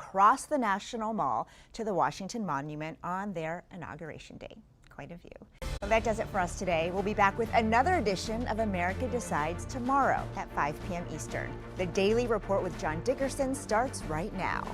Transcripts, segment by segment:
across the National Mall to the Washington Monument on their inauguration day. Quite a view. Well, that does it for us today. We'll be back with another edition of America Decides tomorrow at 5 p.m. Eastern. The Daily Report with John Dickerson starts right now.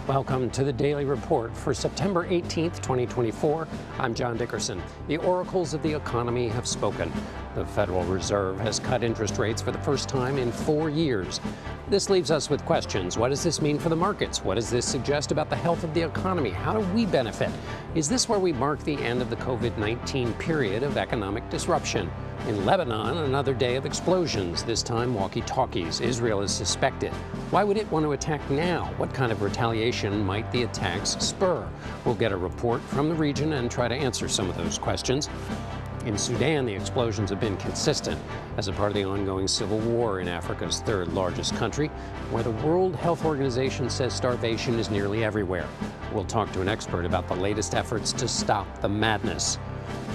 Welcome to the Daily Report for September 18th, 2024. I'm John Dickerson. The oracles of the economy have spoken. The Federal Reserve has cut interest rates for the first time in 4 years. This leaves us with questions. What does this mean for the markets? What does this suggest about the health of the economy? How do we benefit? Is this where we mark the end of the COVID-19 period of economic disruption? In Lebanon, another day of explosions, this time walkie-talkies. Israel is suspected. Why would it want to attack now? What kind of retaliation might the attacks spur? We'll get a report from the region and try to answer some of those questions. In Sudan, the explosions have been consistent as a part of the ongoing civil war in Africa's third largest country, where the World Health Organization says starvation is nearly everywhere. We'll talk to an expert about the latest efforts to stop the madness.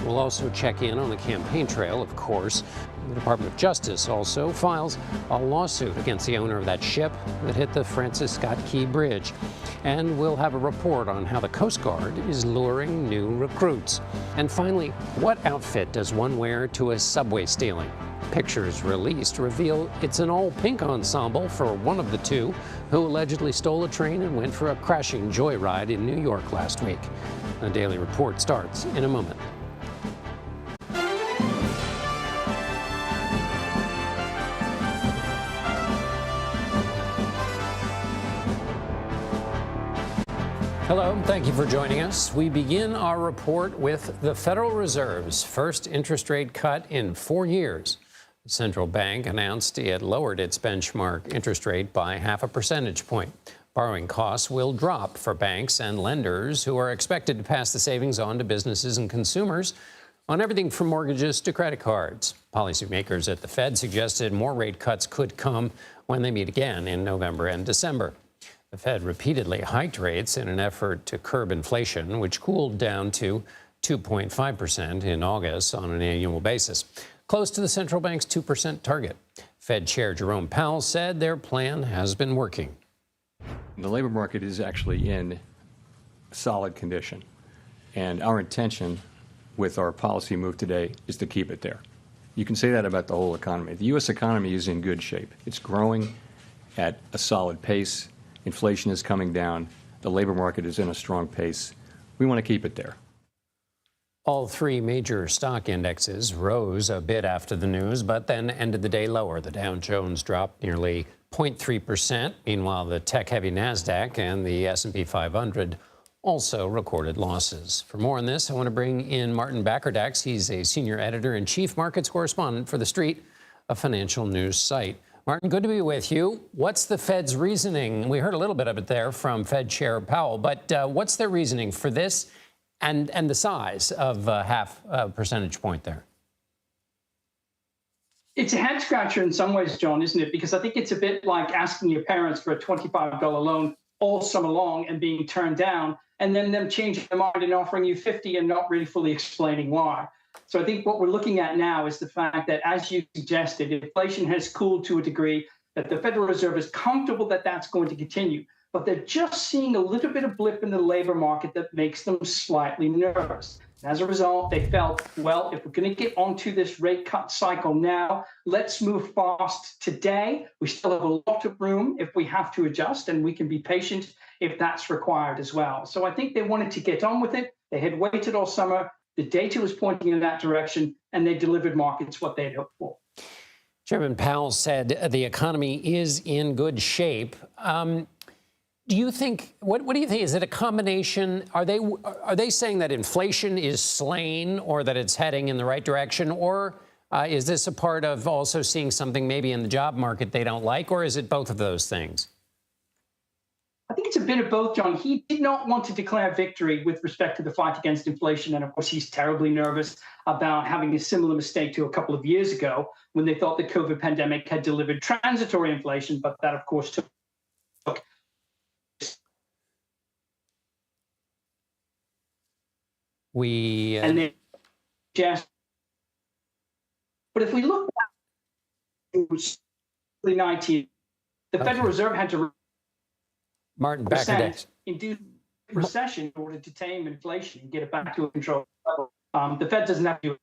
We'll also check in on the campaign trail, of course. The Department of Justice also files a lawsuit against the owner of that ship that hit the Francis Scott Key Bridge. And we'll have a report on how the Coast Guard is luring new recruits. And finally, what outfit does one wear to a subway stealing? Pictures released reveal it's an all-pink ensemble for one of the two who allegedly stole a train and went for a crashing joyride in New York last week. The Daily Report starts in a moment. Hello, thank you for joining us. We begin our report with the Federal Reserve's first interest rate cut in 4 years. The central bank announced it lowered its benchmark interest rate by 0.5 percentage point. Borrowing costs will drop for banks and lenders who are expected to pass the savings on to businesses and consumers on everything from mortgages to credit cards. Policymakers at the Fed suggested more rate cuts could come when they meet again in November and December. The Fed repeatedly hiked rates in an effort to curb inflation, which cooled down to 2.5% in August on an annual basis, close to the central bank's 2% target. Fed Chair Jerome Powell said their plan has been working. The labor market is actually in solid condition, and our intention with our policy move today is to keep it there. You can say that about the whole economy. The U.S. economy is in good shape. It's growing at a solid pace. Inflation is coming down. The labor market is in a strong pace. We want to keep it there. All three major stock indexes rose a bit after the news, but then ended the day lower. The Dow Jones dropped nearly 0.3%. Meanwhile, the tech-heavy NASDAQ and the S&P 500 also recorded losses. For more on this, I want to bring in Martin Bakkerdax. He's a senior editor and chief markets correspondent for The Street, a financial news site. Martin, good to be with you. What's the Fed's reasoning? We heard a little bit of it there from Fed Chair Powell, but what's their reasoning for this and the size of 0.5 percentage point there? It's a head scratcher in some ways, John, isn't it? Because I think it's a bit like asking your parents for a $25 loan all summer long and being turned down, and then them changing their mind and offering you 50 and not really fully explaining why. So I think what we're looking at now is the fact that, as you suggested, inflation has cooled to a degree that the Federal Reserve is comfortable that that's going to continue. But they're just seeing a little bit of blip in the labor market that makes them slightly nervous. As a result, they felt, well, if we're going to get onto this rate cut cycle now, let's move fast today. We still have a lot of room if we have to adjust, and we can be patient if that's required as well. So I think they wanted to get on with it. They had waited all summer. The data was pointing in that direction, and they delivered markets what they'd hoped for. Chairman Powell said the economy is in good shape. Do you think, what do you think? Is it a combination? Are they saying that inflation is slain or that it's heading in the right direction? Or is this a part of also seeing something maybe in the job market they don't like? Or is it both of those things? I think it's a bit of both, John. He did not want to declare victory with respect to the fight against inflation. And of course, he's terribly nervous about having a similar mistake to a couple of years ago when they thought the COVID pandemic had delivered transitory inflation. But that, of course, took. And they just But if we look back, it was 2019, the Federal Reserve had to Martin, back today. induce recession in order to tame inflation and get it back to a controlled level. The Fed doesn't have to do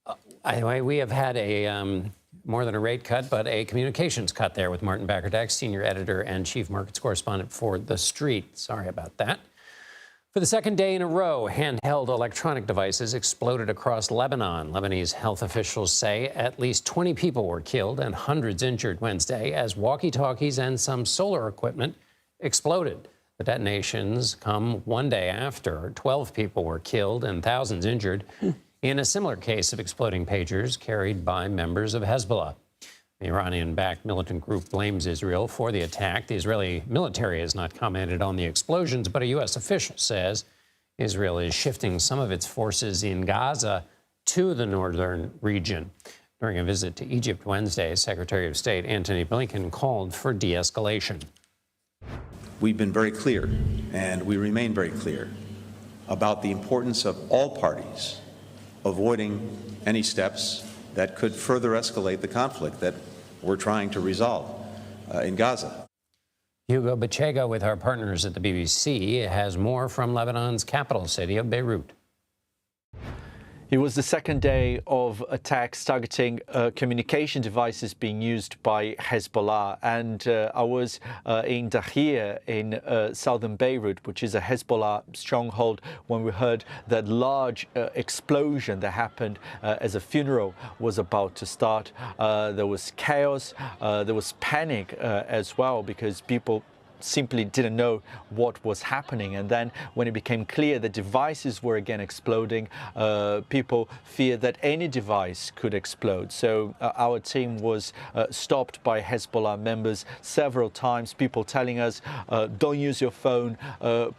it. Anyway, we have had a more than a rate cut, but a communications cut there with Martin Backerdack, senior editor and chief markets correspondent for The Street. Sorry about that. For the second day in a row, handheld electronic devices exploded across Lebanon. Lebanese health officials say at least 20 people were killed and hundreds injured Wednesday as walkie-talkies and some solar equipment exploded. The detonations come one day after 12 people were killed and thousands injured in a similar case of exploding pagers carried by members of Hezbollah. The Iranian-backed militant group blames Israel for the attack. The Israeli military has not commented on the explosions, but a U.S. official says Israel is shifting some of its forces in Gaza to the northern region. During a visit to Egypt Wednesday, Secretary of State Antony Blinken called for de-escalation. We've been very clear, and we remain very clear, about the importance of all parties avoiding any steps that could further escalate the conflict that we're trying to resolve in Gaza. Hugo Bachega, with our partners at the BBC, has more from Lebanon's capital city of Beirut. It was the second day of attacks targeting communication devices being used by Hezbollah. And I was in Dahir in southern Beirut, which is a Hezbollah stronghold, when we heard that large explosion that happened as a funeral was about to start. There was chaos, there was panic as well, because people simply didn't know what was happening. And then when it became clear that devices were again exploding, people feared that any device could explode. So our team was stopped by Hezbollah members several times, people telling us, don't use your phone,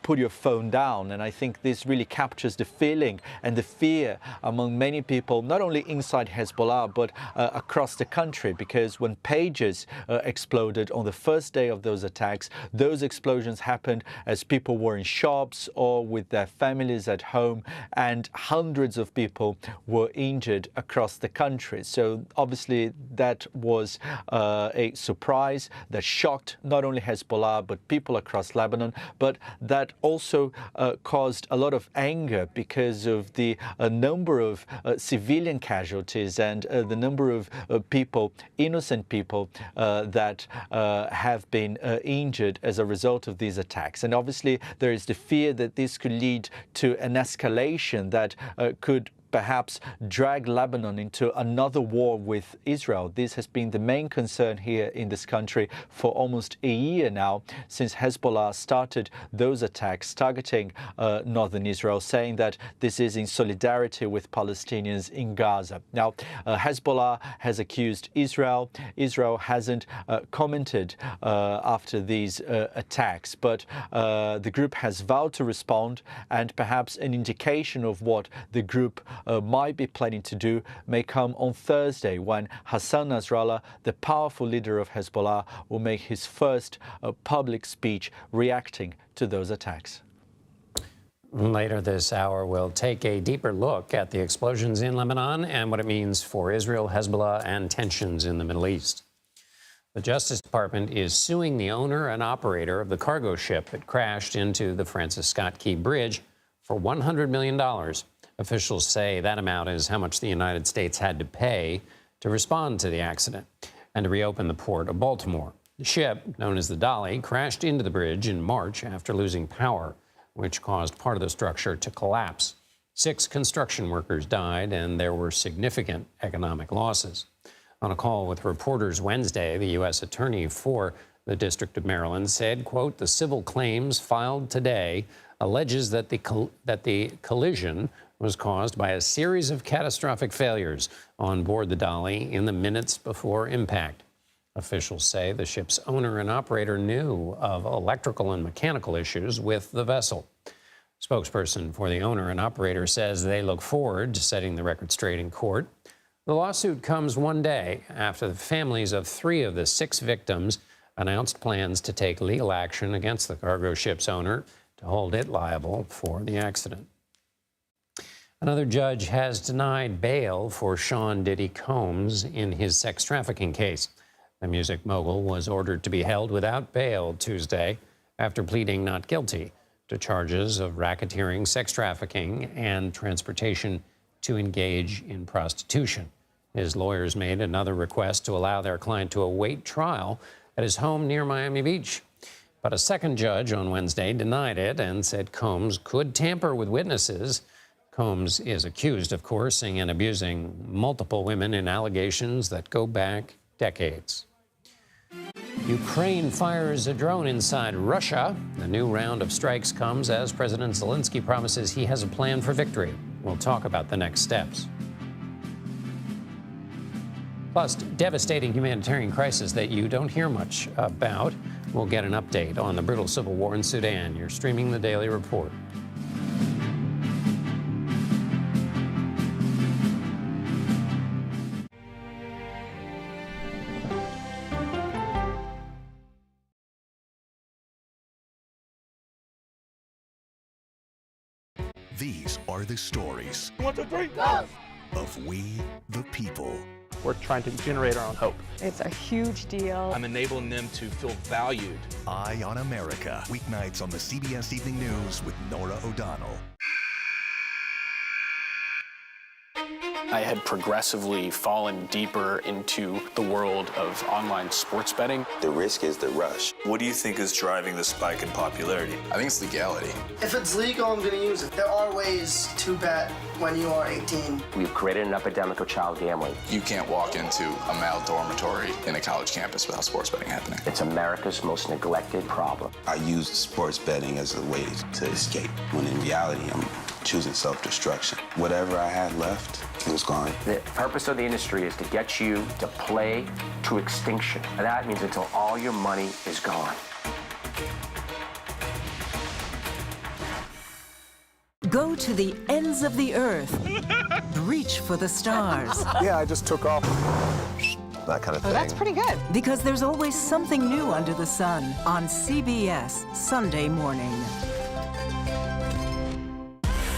put your phone down. And I think this really captures the feeling and the fear among many people, not only inside Hezbollah, but across the country, because when pagers exploded on the first day of those attacks, those explosions happened as people were in shops or with their families at home, and hundreds of people were injured across the country. So obviously that was a surprise that shocked not only Hezbollah but people across Lebanon, but that also caused a lot of anger because of the number of civilian casualties and the number of people, innocent people, that have been injured as a result of these attacks. And obviously there is the fear that this could lead to an escalation that could perhaps drag Lebanon into another war with Israel. This has been the main concern here in this country for almost a year now, since Hezbollah started those attacks targeting northern Israel, saying that this is in solidarity with Palestinians in Gaza. Now, Hezbollah has accused Israel. Israel hasn't commented after these attacks, but the group has vowed to respond, and perhaps an indication of what the group might be planning to do may come on Thursday, when Hassan Nasrallah, the powerful leader of Hezbollah, will make his first public speech reacting to those attacks. Later this hour, we'll take a deeper look at the explosions in Lebanon and what it means for Israel, Hezbollah, and tensions in the Middle East. The Justice Department is suing the owner and operator of the cargo ship that crashed into the Francis Scott Key Bridge for $100 million. Officials say that amount is how much the United States had to pay to respond to the accident and to reopen the port of Baltimore. The ship, known as the Dolly, crashed into the bridge in March after losing power, which caused part of the structure to collapse. 6 construction workers died, and there were significant economic losses. On a call with reporters Wednesday, the U.S. attorney for the District of Maryland said, quote, the civil claims filed today alleges that the collision was caused by a series of catastrophic failures on board the Dolly in the minutes before impact. Officials say the ship's owner and operator knew of electrical and mechanical issues with the vessel. Spokesperson for the owner and operator says they look forward to setting the record straight in court. The lawsuit comes one day after the families of 3 of the 6 victims announced plans to take legal action against the cargo ship's owner to hold it liable for the accident. Another judge has denied bail for Sean Diddy Combs in his sex trafficking case. The music mogul was ordered to be held without bail Tuesday after pleading not guilty to charges of racketeering, sex trafficking, and transportation to engage in prostitution. His lawyers made another request to allow their client to await trial at his home near Miami Beach. But a second judge on Wednesday denied it and said Combs could tamper with witnesses. Combs is accused of coercing and abusing multiple women in allegations that go back decades. Ukraine fires a drone inside Russia. The new round of strikes comes as President Zelensky promises he has a plan for victory. We'll talk about the next steps. Plus, devastating humanitarian crisis that you don't hear much about. We'll get an update on the brutal civil war in Sudan. You're streaming the Daily Report. These are the stories 1, 2, 3, go! of We the People. We're trying to generate our own hope. It's a huge deal. I'm enabling them to feel valued. Eye on America, weeknights on the CBS Evening News with Norah O'Donnell. I had progressively fallen deeper into the world of online sports betting. The risk is the rush. What do you think is driving the spike in popularity? I think it's legality. If it's legal, I'm going to use it. There are ways to bet when you are 18. We've created an epidemic of child gambling. You can't walk into a male dormitory in a college campus without sports betting happening. It's America's most neglected problem. I used sports betting as a way to escape, when in reality, I'm choosing self-destruction. Whatever I had left, it was gone. The purpose of the industry is to get you to play to extinction. And that means until all your money is gone. Go to the ends of the earth. Reach for the stars. Yeah, I just took off. That kind of thing. Oh, that's pretty good. Because there's always something new under the sun on CBS Sunday morning.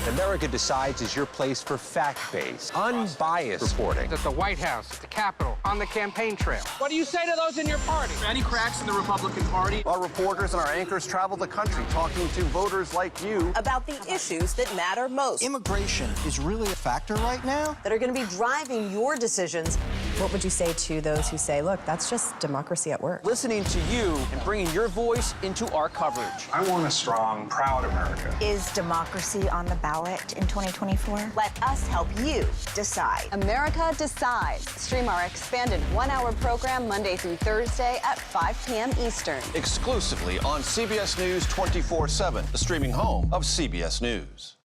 America Decides is your place for fact-based, unbiased reporting. At the White House, at the Capitol, on the campaign trail. What do you say to those in your party? Any cracks in the Republican Party? Our reporters and our anchors travel the country talking to voters like you about the issues that matter most. Immigration is really a factor right now that are going to be driving your decisions. What would you say to those who say, look, that's just democracy at work? Listening to you and bringing your voice into our coverage. I want a strong, proud America. Is democracy on the ballot in 2024? Let us help you decide. America Decides. Stream our expanded one-hour program Monday through Thursday at 5 p.m. Eastern. Exclusively on CBS News 24/7, the streaming home of CBS News.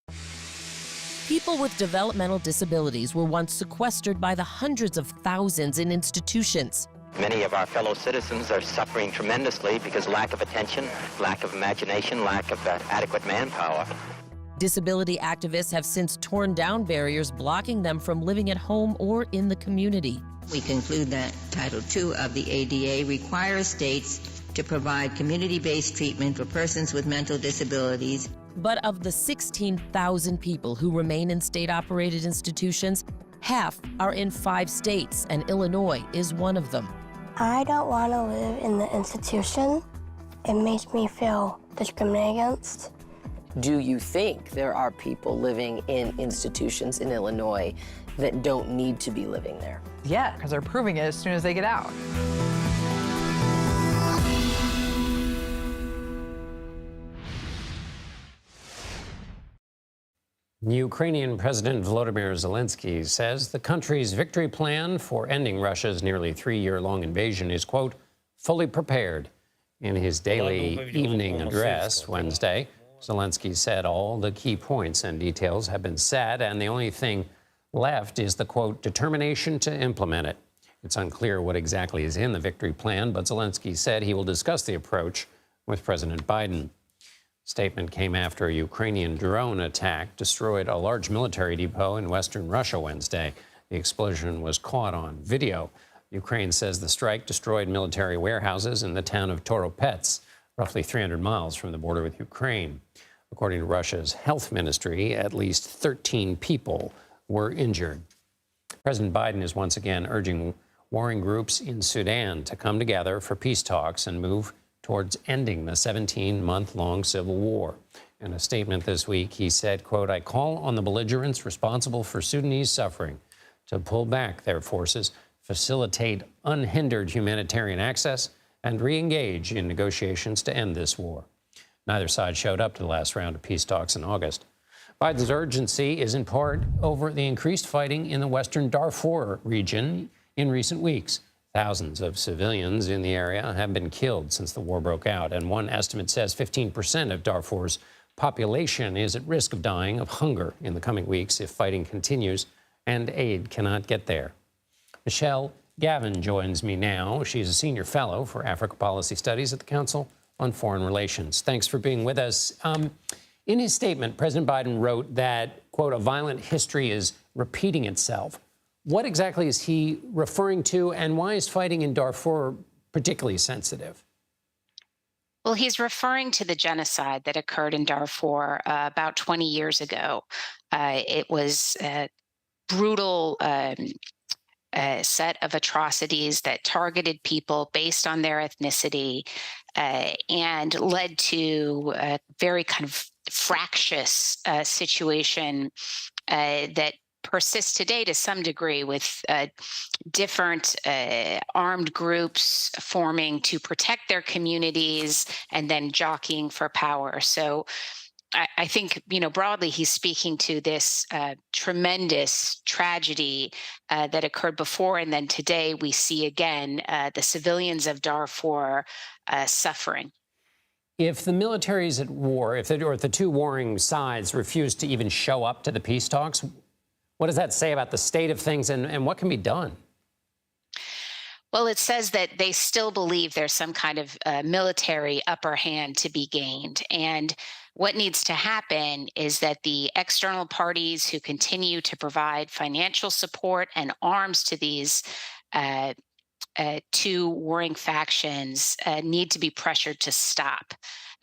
People with developmental disabilities were once sequestered by the hundreds of thousands in institutions. Many of our fellow citizens are suffering tremendously because lack of attention, lack of imagination, lack of adequate manpower. Disability activists have since torn down barriers blocking them from living at home or in the community. We conclude that Title II of the ADA requires states to provide community-based treatment for persons with mental disabilities. But of the 16,000 people who remain in state-operated institutions, half are in 5 states, and Illinois is one of them. I don't want to live in the institution. It makes me feel discriminated against. Do you think there are people living in institutions in Illinois that don't need to be living there? Yeah, because they're proving it as soon as they get out. Ukrainian President Volodymyr Zelensky says the country's victory plan for ending Russia's nearly 3-year-long invasion is, quote, fully prepared. In his daily evening address Wednesday, Zelensky said all the key points and details have been said, and the only thing left is the, quote, determination to implement it. It's unclear what exactly is in the victory plan, but Zelensky said he will discuss the approach with President Biden. Statement came after a Ukrainian drone attack destroyed a large military depot in western Russia Wednesday. The explosion was caught on video. Ukraine says the strike destroyed military warehouses in the town of Toropets, roughly 300 miles from the border with Ukraine. According to Russia's health ministry, at least 13 people were injured. President Biden is once again urging warring groups in Sudan to come together for peace talks and move towards ending the 17-month-long civil war. In a statement this week, he said, quote, "I call on the belligerents responsible for Sudanese suffering to pull back their forces, facilitate unhindered humanitarian access, and re-engage in negotiations to end this war." Neither side showed up to the last round of peace talks in August. Biden's urgency is in part over the increased fighting in the western Darfur region in recent weeks. Thousands of civilians in the area have been killed since the war broke out, and one estimate says 15% of Darfur's population is at risk of dying of hunger in the coming weeks if fighting continues and aid cannot get there. Michelle Gavin joins me now. She's a senior fellow for Africa Policy Studies at the Council on Foreign Relations. Thanks for being with us. In his statement, President Biden wrote that, quote, "a violent history is repeating itself." What exactly is he referring to, and why is fighting in Darfur particularly sensitive? Well, he's referring to the genocide that occurred in Darfur about 20 years ago. It was a brutal set of atrocities that targeted people based on their ethnicity and led to a very kind of fractious situation that persists today to some degree, with different armed groups forming to protect their communities and then jockeying for power. So I think, broadly, he's speaking to this tremendous tragedy that occurred before. And then today we see again the civilians of Darfur suffering. If the military is at war, if the two warring sides refuse to even show up to the peace talks, what does that say about the state of things and what can be done? Well, it says that they still believe there's some kind of military upper hand to be gained. And what needs to happen is that the external parties who continue to provide financial support and arms to these two warring factions need to be pressured to stop.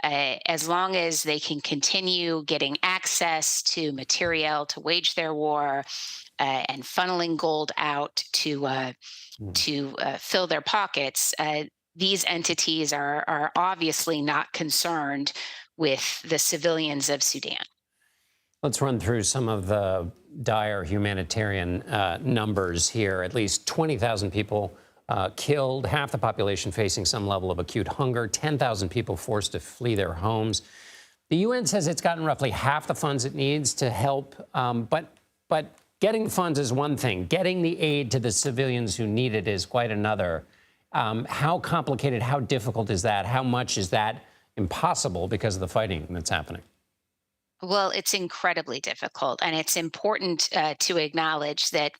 As long as they can continue getting access to materiel to wage their war and funneling gold out to fill their pockets, these entities are obviously not concerned with the civilians of Sudan. Let's run through some of the dire humanitarian numbers here. At least 20,000 people killed, half the population facing some level of acute hunger, 10,000 people forced to flee their homes. The UN says it's gotten roughly half the funds it needs to help, but getting funds is one thing. Getting the aid to the civilians who need it is quite another. How complicated, how difficult is that? How much is that impossible because of the fighting that's happening? Well, it's incredibly difficult, and it's important to acknowledge that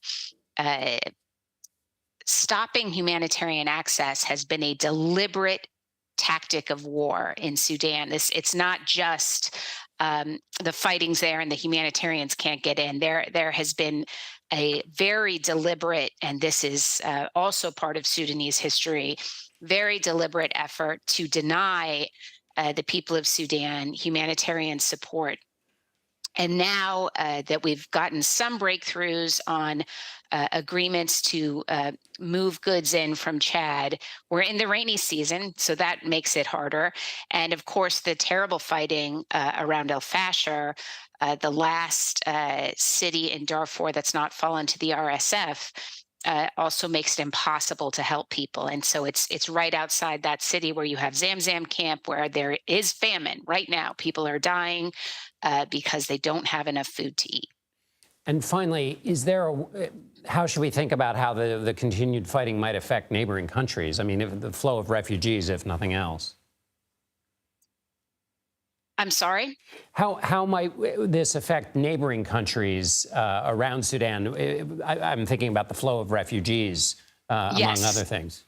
stopping humanitarian access has been a deliberate tactic of war in Sudan. It's not just the fighting's there and the humanitarians can't get in. There has been a very deliberate, and this is also part of Sudanese history, very deliberate effort to deny the people of Sudan humanitarian support. And now that we've gotten some breakthroughs on agreements to move goods in from Chad, we're in the rainy season, so that makes it harder. And of course, the terrible fighting around El Fasher, the last city in Darfur that's not fallen to the RSF, also makes it impossible to help people. And so it's right outside that city where you have Zamzam camp, where there is famine right now. People are dying because they don't have enough food to eat. And finally, how should we think about how the continued fighting might affect neighboring countries? I mean, if the flow of refugees, if nothing else. I'm sorry? How might this affect neighboring countries around Sudan? I'm thinking about the flow of refugees, among other things.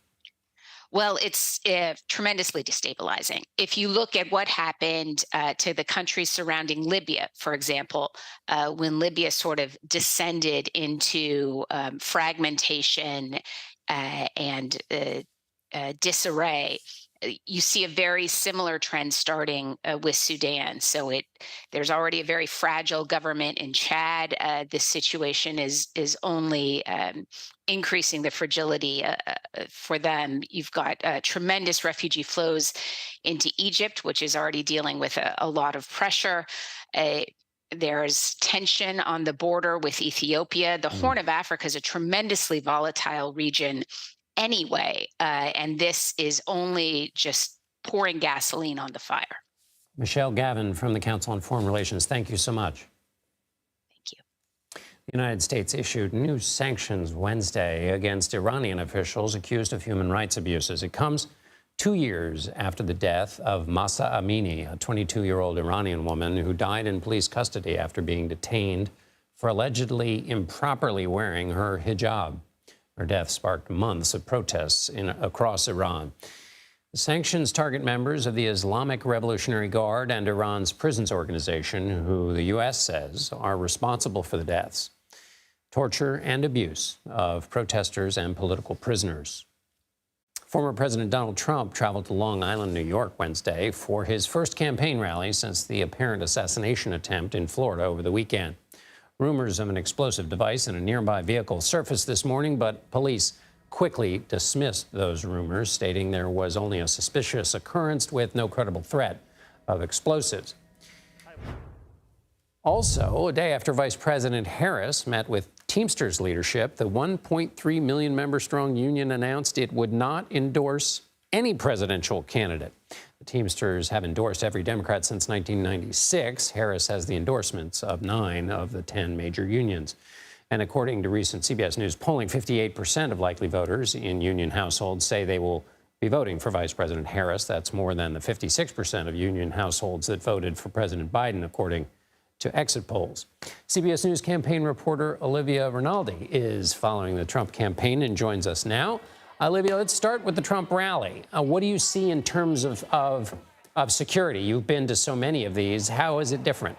Well, it's tremendously destabilizing. If you look at what happened to the countries surrounding Libya, for example, when Libya sort of descended into fragmentation and disarray, you see a very similar trend starting with Sudan. So there's already a very fragile government in Chad. This situation is only increasing the fragility for them. You've got tremendous refugee flows into Egypt, which is already dealing with a lot of pressure. There's tension on the border with Ethiopia. The Horn of Africa is a tremendously volatile region anyway, and this is only just pouring gasoline on the fire. Michelle Gavin from the Council on Foreign Relations, thank you so much. Thank you. The United States issued new sanctions Wednesday against Iranian officials accused of human rights abuses. It comes 2 years after the death of Mahsa Amini, a 22-year-old Iranian woman who died in police custody after being detained for allegedly improperly wearing her hijab. Her death sparked months of protests across Iran. The sanctions target members of the Islamic Revolutionary Guard and Iran's prisons organization, who the U.S. says are responsible for the deaths, torture, and abuse of protesters and political prisoners. Former President Donald Trump traveled to Long Island, New York, Wednesday for his first campaign rally since the apparent assassination attempt in Florida over the weekend. Rumors of an explosive device in a nearby vehicle surfaced this morning, but police quickly dismissed those rumors, stating there was only a suspicious occurrence with no credible threat of explosives. Also, a day after Vice President Harris met with Teamsters leadership, the 1.3 million member strong union announced it would not endorse any presidential candidate. The Teamsters have endorsed every Democrat since 1996. Harris has the endorsements of 9 of the 10 major unions. And according to recent CBS News polling, 58% of likely voters in union households say they will be voting for Vice President Harris. That's more than the 56% of union households that voted for President Biden, according to exit polls. CBS News campaign reporter Olivia Rinaldi is following the Trump campaign and joins us now. Olivia, let's start with the Trump rally. What do you see in terms of security? You've been to so many of these. How is it different?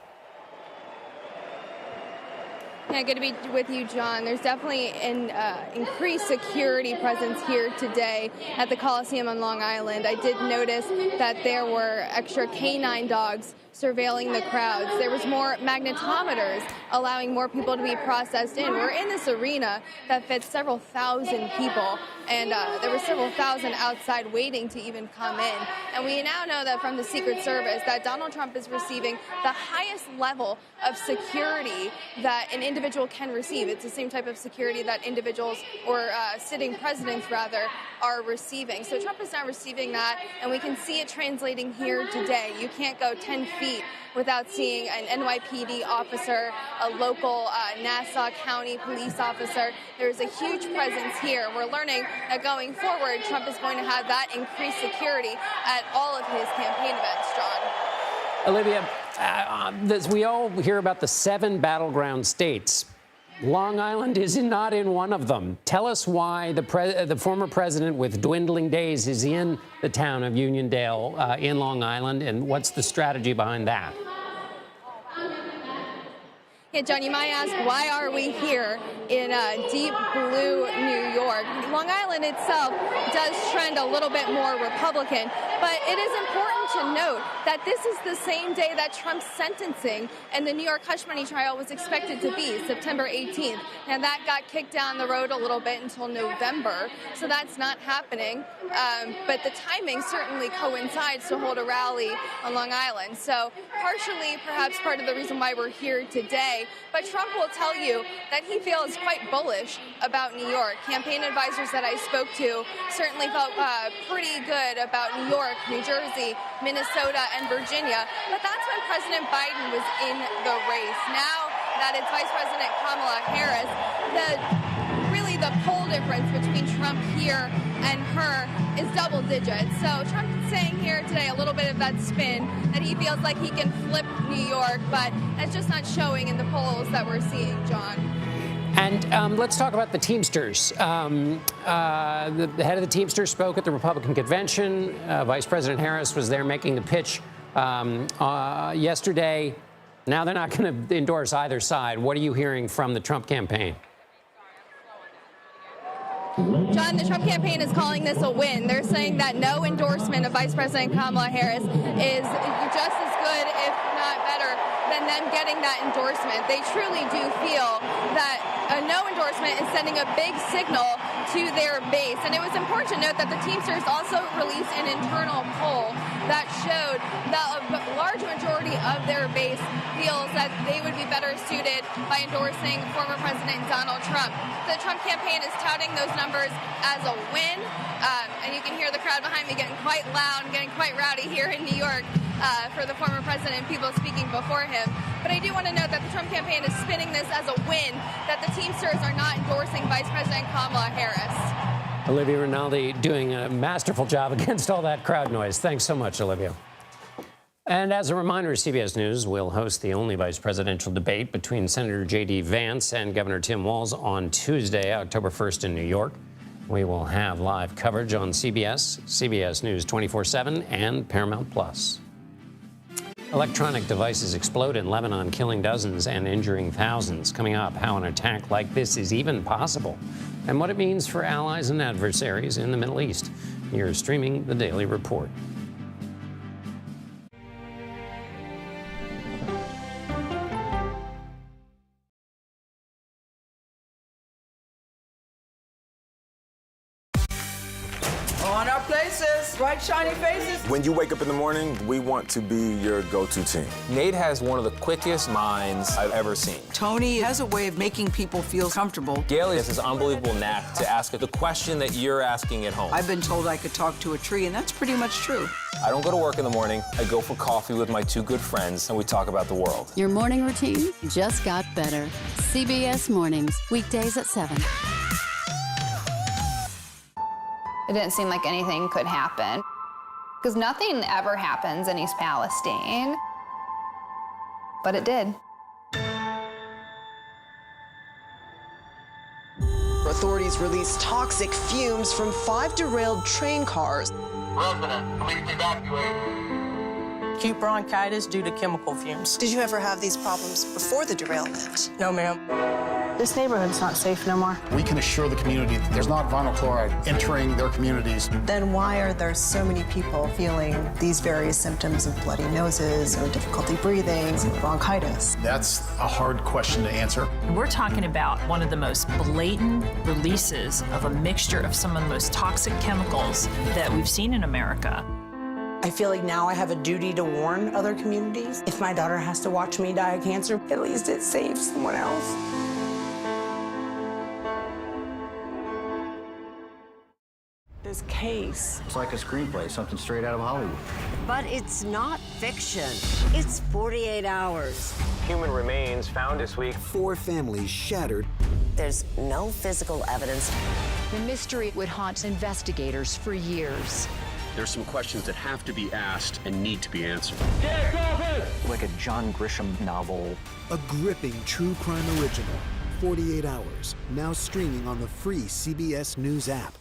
Yeah, good to be with you, John. There's definitely an increased security presence here today at the Coliseum on Long Island. I did notice that there were extra canine dogs surveilling the crowds. There was more magnetometers allowing more people to be processed in. We're in this arena that fits several thousand people, and there were several thousand outside waiting to even come in. And we now know that from the Secret Service that Donald Trump is receiving the highest level of security that an individual can receive. It's the same type of security that individuals, or sitting presidents rather, are receiving. So Trump is now receiving that, and we can see it translating here today. You can't go 10 feet without seeing an NYPD officer, a local Nassau County police officer. There's a huge presence here. We're learning that going forward, Trump is going to have that increased security at all of his campaign events, John. Olivia, as we all hear about the 7 battleground states, Long Island is not in one of them. Tell us why the former president with dwindling days is in the town of Uniondale in Long Island, and what's the strategy behind that? Yeah, John, you might ask, why are we here in deep blue New York? Long Island itself does trend a little bit more Republican, but it is important to note that this is the same day that Trump's sentencing and the New York hush money trial was expected to be, September 18th. And that got kicked down the road a little bit until November, so that's not happening. But the timing certainly coincides to hold a rally on Long Island. So partially, perhaps part of the reason why we're here today. But Trump will tell you that he feels quite bullish about New York. Campaign advisors that I spoke to certainly felt pretty good about New York, New Jersey, Minnesota, and Virginia. But that's when President Biden was in the race. Now that it's Vice President Kamala Harris, the poll difference between Trump here and her is double digits. So Trump is saying here today a little bit of that spin that he feels like he can flip New York, but that's just not showing in the polls that we're seeing, John. And let's talk about the Teamsters. The head of the Teamsters spoke at the Republican convention. Vice President Harris was there making the pitch yesterday. Now they're not going to endorse either side. What are you hearing from the Trump campaign? John, the Trump campaign is calling this a win. They're saying that no endorsement of Vice President Kamala Harris is just as good, if not better, than them getting that endorsement. They truly do feel that a no endorsement is sending a big signal to their base. And it was important to note that the Teamsters also released an internal poll that showed that a large majority of their base feels that they would be better suited by endorsing former President Donald Trump. The Trump campaign is touting those numbers as a win, and you can hear the crowd behind me getting quite loud and getting quite rowdy here in New York for the former president and people speaking before him. But I do want to note that the Trump campaign is spinning this as a win, that the Teamsters are not endorsing Vice President Kamala Harris. Olivia Rinaldi doing a masterful job against all that crowd noise. Thanks so much, Olivia. And as a reminder, CBS News will host the only vice presidential debate between Senator J.D. Vance and Governor Tim Walz on Tuesday, October 1st in New York. We will have live coverage on CBS, CBS News 24/7, and Paramount Plus. Electronic devices explode in Lebanon, killing dozens and injuring thousands. Coming up, how an attack like this is even possible, and what it means for allies and adversaries in the Middle East. You're streaming The Daily Report. On our places, bright, shiny faces. When you wake up in the morning, we want to be your go-to team. Nate has one of the quickest minds I've ever seen. Tony has a way of making people feel comfortable. Gail has this unbelievable knack to ask the question that you're asking at home. I've been told I could talk to a tree, and that's pretty much true. I don't go to work in the morning. I go for coffee with my two good friends, and we talk about the world. Your morning routine just got better. CBS Mornings, weekdays at 7. It didn't seem like anything could happen, because nothing ever happens in East Palestine, but it did. Authorities released toxic fumes from 5 derailed train cars. Resident, please evacuate. Acute bronchitis due to chemical fumes. Did you ever have these problems before the derailment? No, ma'am. This neighborhood's not safe no more. We can assure the community that there's not vinyl chloride entering their communities. Then why are there so many people feeling these various symptoms of bloody noses or difficulty breathing, bronchitis? That's a hard question to answer. We're talking about one of the most blatant releases of a mixture of some of the most toxic chemicals that we've seen in America. I feel like now I have a duty to warn other communities. If my daughter has to watch me die of cancer, at least it saves someone else. This case. It's like a screenplay, something straight out of Hollywood. But it's not fiction. It's 48 hours. Human remains found this week. 4 families shattered. There's no physical evidence. The mystery would haunt investigators for years. There's some questions that have to be asked and need to be answered. Like a John Grisham novel. A gripping true crime original. 48 hours. Now streaming on the free CBS News app.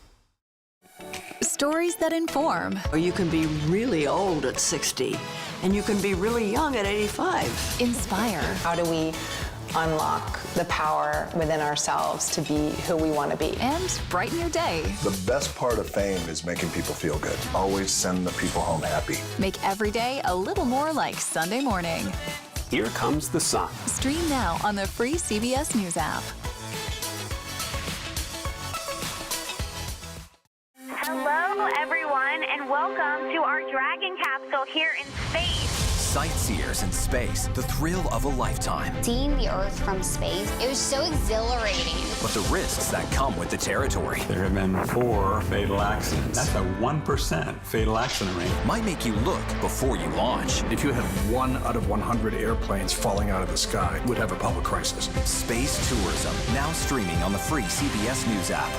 Stories that inform. You can be really old at 60, and you can be really young at 85. Inspire. How do we unlock the power within ourselves to be who we want to be? And brighten your day. The best part of fame is making people feel good. Always send the people home happy. Make every day a little more like Sunday morning. Here comes the sun. Stream now on the free CBS News app. Hello, everyone, and welcome to our Dragon capsule here in space. Sightseers in space, the thrill of a lifetime. Seeing the Earth from space, it was so exhilarating. But the risks that come with the territory. There have been 4 fatal accidents. That's a 1% fatal accident rate. Might make you look before you launch. If you had 1 out of 100 airplanes falling out of the sky, we'd have a public crisis. Space tourism, now streaming on the free CBS News app.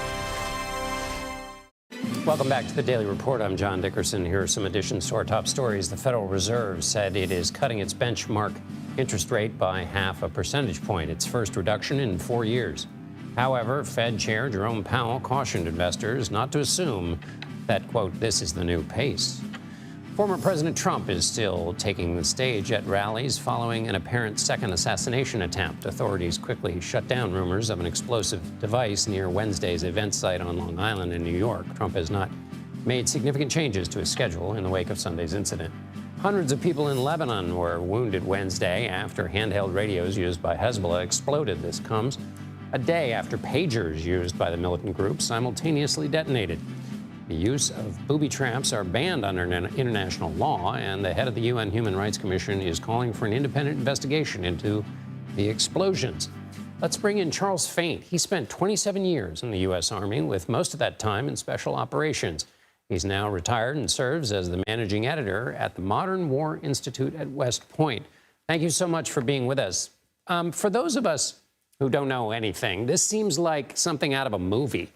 Welcome back to the Daily Report. I'm John Dickerson. Here are some additions to our top stories. The Federal Reserve said it is cutting its benchmark interest rate by 0.5 percentage point, its first reduction in 4 years. However, Fed Chair Jerome Powell cautioned investors not to assume that, quote, this is the new pace. Former President Trump is still taking the stage at rallies following an apparent second assassination attempt. Authorities quickly shut down rumors of an explosive device near Wednesday's event site on Long Island in New York. Trump has not made significant changes to his schedule in the wake of Sunday's incident. Hundreds of people in Lebanon were wounded Wednesday after handheld radios used by Hezbollah exploded. This comes a day after pagers used by the militant group simultaneously detonated. The use of booby traps are banned under international law, and the head of the UN Human Rights Commission is calling for an independent investigation into the explosions. Let's bring in Charles Faint. He spent 27 years in the U.S. Army, with most of that time in special operations. He's now retired and serves as the managing editor at the Modern War Institute at West Point. Thank you so much for being with us. For those of us who don't know anything, this seems like something out of a movie.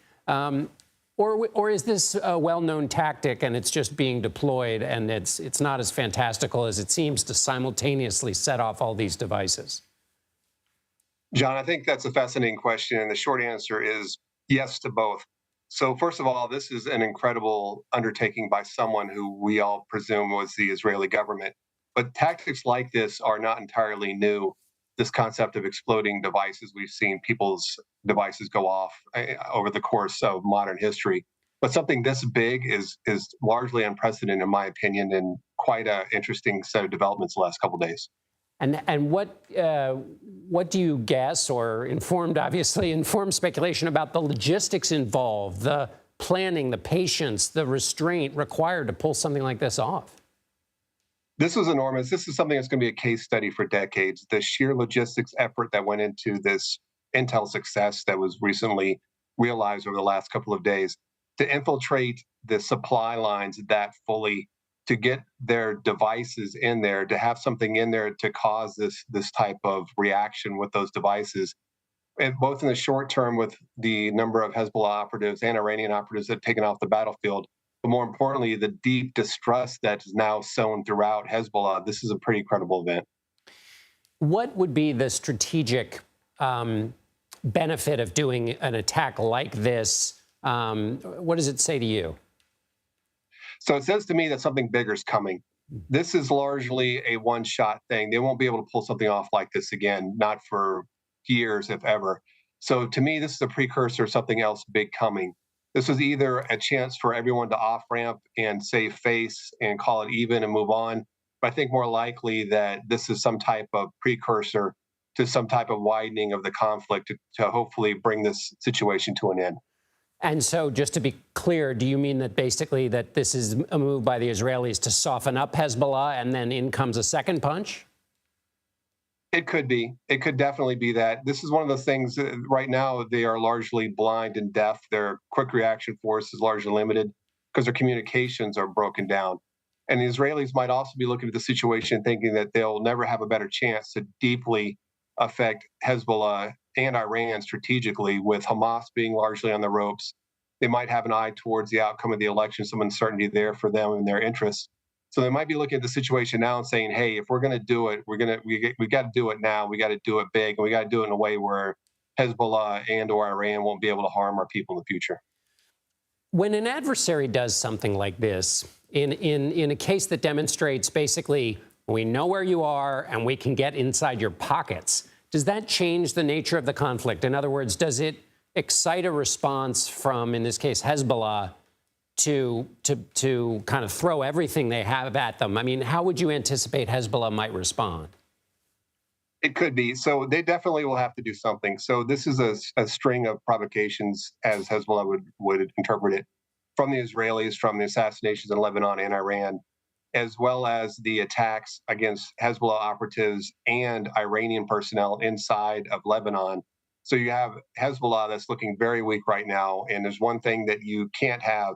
Or is this a well-known tactic and it's just being deployed and it's not as fantastical as it seems to simultaneously set off all these devices? John, I think that's a fascinating question, and the short answer is yes to both. So first of all, this is an incredible undertaking by someone who we all presume was the Israeli government. But tactics like this are not entirely new. This concept of exploding devices, we've seen people's devices go off over the course of modern history. But something this big is largely unprecedented, in my opinion, and quite an interesting set of developments the last couple of days. And what do you guess, or informed speculation about the logistics involved, the planning, the patience, the restraint required to pull something like this off? This was enormous. This is something that's going to be a case study for decades. The sheer logistics effort that went into this intel success that was recently realized over the last couple of days, to infiltrate the supply lines that fully, to get their devices in there, to have something in there to cause this type of reaction with those devices, and both in the short term with the number of Hezbollah operatives and Iranian operatives that have taken off the battlefield, but more importantly, the deep distrust that is now sown throughout Hezbollah. This is a pretty incredible event. What would be the strategic benefit of doing an attack like this? What does it say to you? So it says to me that something bigger is coming. This is largely a one-shot thing. They won't be able to pull something off like this again, not for years, if ever. So to me, this is a precursor of something else big coming. This was either a chance for everyone to off-ramp and save face and call it even and move on. But I think more likely that this is some type of precursor to some type of widening of the conflict to hopefully bring this situation to an end. And so just to be clear, do you mean that basically that this is a move by the Israelis to soften up Hezbollah and then in comes a second punch? It could be. It could definitely be that. This is one of those things right now, they are largely blind and deaf. Their quick reaction force is largely limited because their communications are broken down. And the Israelis might also be looking at the situation thinking that they'll never have a better chance to deeply affect Hezbollah and Iran strategically, with Hamas being largely on the ropes. They might have an eye towards the outcome of the election, some uncertainty there for them and their interests. So they might be looking at the situation now and saying, hey, if we're going to do it, we got to do it now. We got to do it big, and we got to do it in a way where Hezbollah and or Iran won't be able to harm our people in the future. When an adversary does something like this, in a case that demonstrates basically we know where you are and we can get inside your pockets, does that change the nature of the conflict? In other words, does it excite a response from, in this case, Hezbollah, to kind of throw everything they have at them? I mean, how would you anticipate Hezbollah might respond? It could be. So they definitely will have to do something. So this is a string of provocations, as Hezbollah would interpret it, from the Israelis, from the assassinations in Lebanon and Iran, as well as the attacks against Hezbollah operatives and Iranian personnel inside of Lebanon. So you have Hezbollah that's looking very weak right now. And there's one thing that you can't have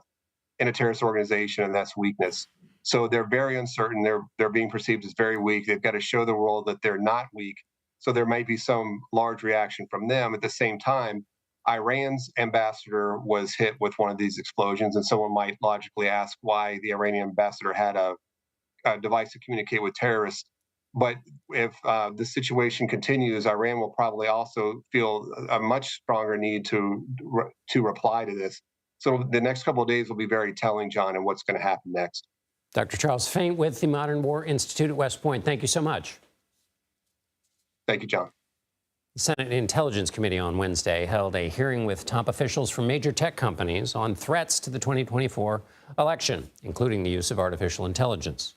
in a terrorist organization, and that's weakness. So they're very uncertain. They're being perceived as very weak. They've got to show the world that they're not weak. So there might be some large reaction from them. At the same time, Iran's ambassador was hit with one of these explosions, and someone might logically ask why the Iranian ambassador had a device to communicate with terrorists. But if the situation continues, Iran will probably also feel a much stronger need to reply to this. So the next couple of days will be very telling, John, and what's going to happen next. Dr. Charles Faint with the Modern War Institute at West Point. Thank you so much. Thank you, John. The Senate Intelligence Committee on Wednesday held a hearing with top officials from major tech companies on threats to the 2024 election, including the use of artificial intelligence.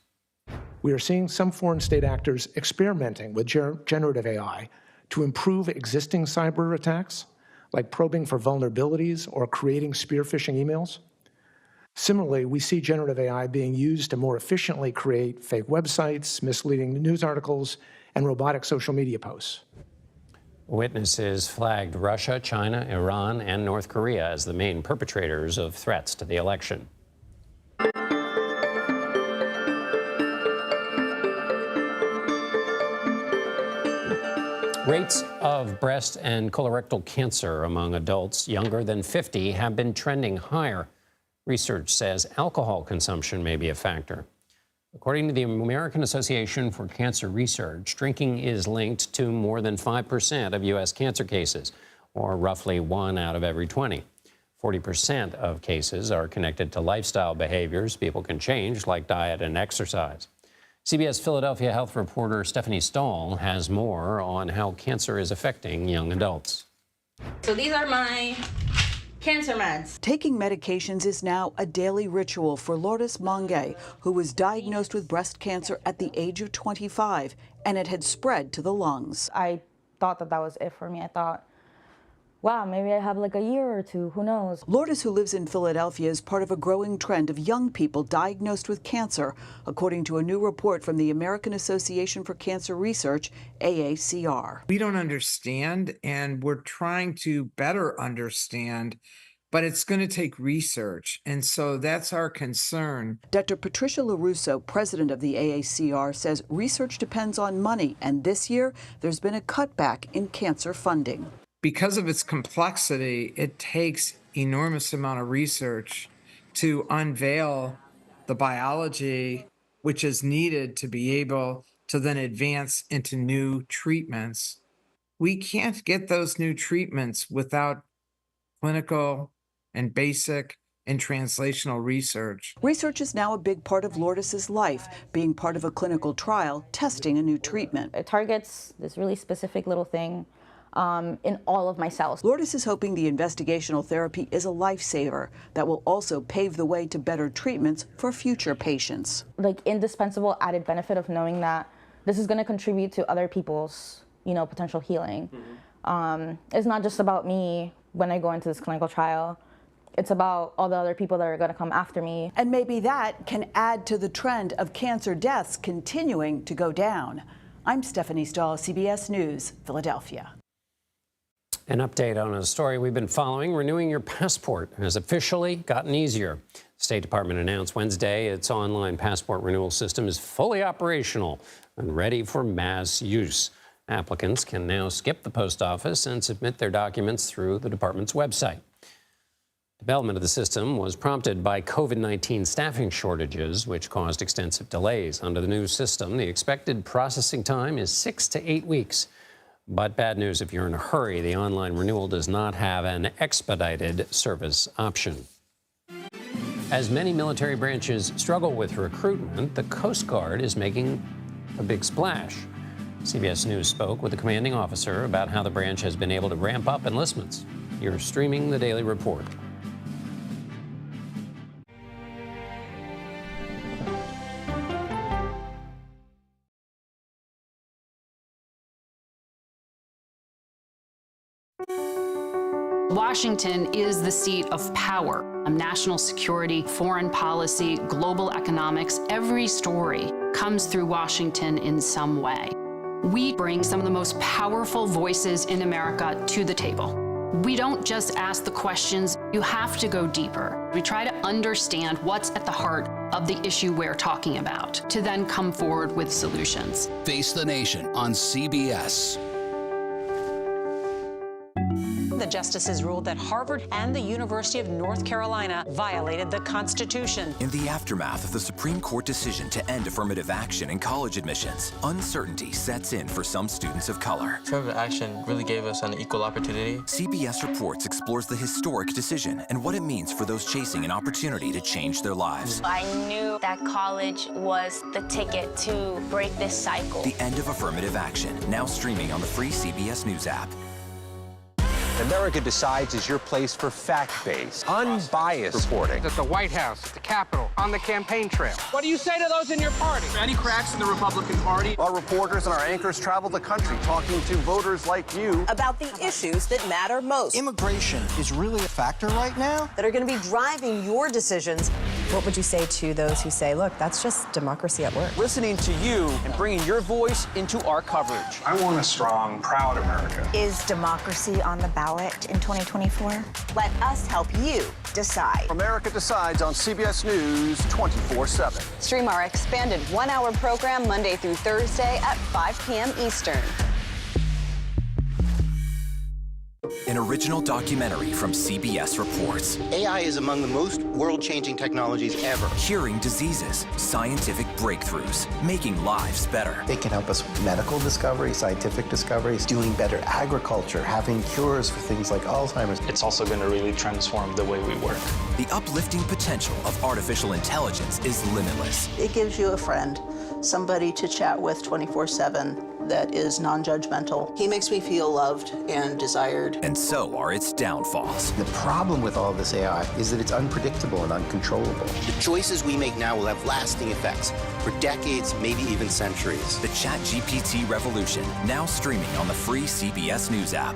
We are seeing some foreign state actors experimenting with generative AI to improve existing cyber attacks, like probing for vulnerabilities or creating spear phishing emails. Similarly, we see generative AI being used to more efficiently create fake websites, misleading news articles, and robotic social media posts. Witnesses flagged Russia, China, Iran, and North Korea as the main perpetrators of threats to the election. Rates of breast and colorectal cancer among adults younger than 50 have been trending higher. Research says alcohol consumption may be a factor. According to the American Association for Cancer Research, drinking is linked to more than 5% of U.S. cancer cases, or roughly 1 out of every 20. 40% of cases are connected to lifestyle behaviors people can change, like diet and exercise. CBS Philadelphia health reporter Stephanie Stahl has more on how cancer is affecting young adults. So these are my cancer meds. Taking medications is now a daily ritual for Lourdes Mange, who was diagnosed with breast cancer at the age of 25, and it had spread to the lungs. I thought that was it for me. I thought, wow, maybe I have like a year or two, who knows? Lourdes, who lives in Philadelphia, is part of a growing trend of young people diagnosed with cancer, according to a new report from the American Association for Cancer Research, AACR. We don't understand, and we're trying to better understand, but it's going to take research, and so that's our concern. Dr. Patricia LaRusso, president of the AACR, says research depends on money, and this year there's been a cutback in cancer funding. Because of its complexity, it takes enormous amount of research to unveil the biology which is needed to be able to then advance into new treatments. We can't get those new treatments without clinical and basic and translational research. Research is now a big part of Lourdes' life, being part of a clinical trial testing a new treatment. It targets this really specific little thing in all of my cells. Lourdes is hoping the investigational therapy is a lifesaver that will also pave the way to better treatments for future patients. Like indispensable added benefit of knowing that this is going to contribute to other people's, potential healing. It's not just about me when I go into this clinical trial. It's about all the other people that are going to come after me. And maybe that can add to the trend of cancer deaths continuing to go down. I'm Stephanie Stahl, CBS News, Philadelphia. An update on a story we've been following. Renewing your passport has officially gotten easier. The State Department announced Wednesday its online passport renewal system is fully operational and ready for mass use. Applicants can now skip the post office and submit their documents through the department's website. Development of the system was prompted by COVID-19 staffing shortages, which caused extensive delays. Under the new system, the expected processing time is 6 to 8 weeks. But bad news if you're in a hurry, the online renewal does not have an expedited service option. As many military branches struggle with recruitment, the Coast Guard is making a big splash. CBS News spoke with the commanding officer about how the branch has been able to ramp up enlistments. You're streaming the Daily Report. Washington is the seat of power. National security, foreign policy, global economics, every story comes through Washington in some way. We bring some of the most powerful voices in America to the table. We don't just ask the questions, you have to go deeper. We try to understand what's at the heart of the issue we're talking about, to then come forward with solutions. Face the Nation on CBS. The justices ruled that Harvard and the University of North Carolina violated the Constitution. In the aftermath of the Supreme Court decision to end affirmative action in college admissions, uncertainty sets in for some students of color. Affirmative action really gave us an equal opportunity. CBS Reports explores the historic decision and what it means for those chasing an opportunity to change their lives. I knew that college was the ticket to break this cycle. The end of affirmative action, now streaming on the free CBS News app. America Decides is your place for fact-based, unbiased reporting. At the White House, at the Capitol, on the campaign trail. What do you say to those in your party? Any cracks in the Republican Party? Our reporters and our anchors travel the country talking to voters like you about the issues that matter most. Immigration is really a factor right now that are going to be driving your decisions. What would you say to those who say, look, that's just democracy at work? Listening to you and bringing your voice into our coverage. I want a strong, proud America. Is democracy on the ballot in 2024? Let us help you decide. America Decides on CBS News 24/7. Stream our expanded one-hour program Monday through Thursday at 5 p.m. Eastern. An original documentary from CBS Reports. AI is among the most world-changing technologies ever. Curing diseases, scientific breakthroughs, making lives better. They can help us with medical discoveries, scientific discoveries, doing better agriculture, having cures for things like Alzheimer's. It's also going to really transform the way we work. The uplifting potential of artificial intelligence is limitless. It gives you a friend, somebody to chat with 24/7. That is non-judgmental. He makes me feel loved and desired. And so are its downfalls. The problem with all this AI is that it's unpredictable and uncontrollable. The choices we make now will have lasting effects for decades, maybe even centuries. The ChatGPT revolution, now streaming on the free CBS News app.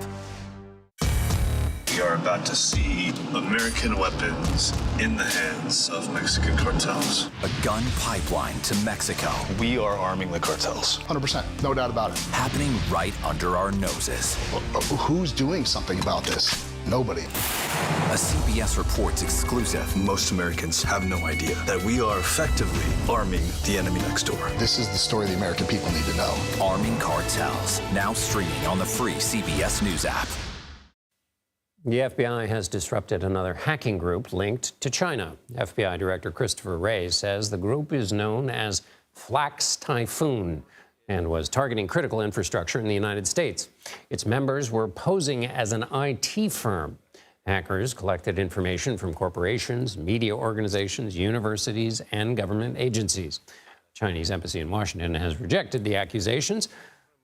We are about to see American weapons in the hands of Mexican cartels. A gun pipeline to Mexico. We are arming the cartels. 100%, no doubt about it. Happening right under our noses. Who's doing something about this? Nobody. A CBS Reports exclusive. Most Americans have no idea that we are effectively arming the enemy next door. This is the story the American people need to know. Arming cartels, now streaming on the free CBS News app. The FBI has disrupted another hacking group linked to China. FBI Director Christopher Wray says the group is known as Flax Typhoon and was targeting critical infrastructure in the United States. Its members were posing as an IT firm. Hackers collected information from corporations, media organizations, universities, and government agencies. The Chinese embassy in Washington has rejected the accusations.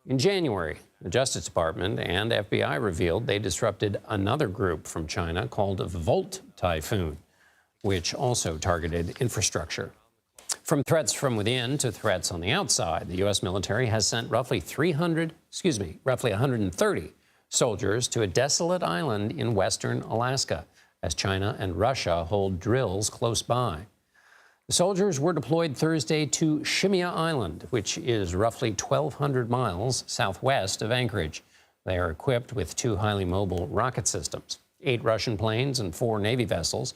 In January, the Justice Department and FBI revealed they disrupted another group from China called Volt Typhoon, which also targeted infrastructure. From threats from within to threats on the outside, the U.S. military has sent roughly 130 soldiers to a desolate island in western Alaska, as China and Russia hold drills close by. The soldiers were deployed Thursday to Shimia Island, which is roughly 1,200 miles southwest of Anchorage. They are equipped with 2 highly mobile rocket systems. 8 Russian planes and 4 Navy vessels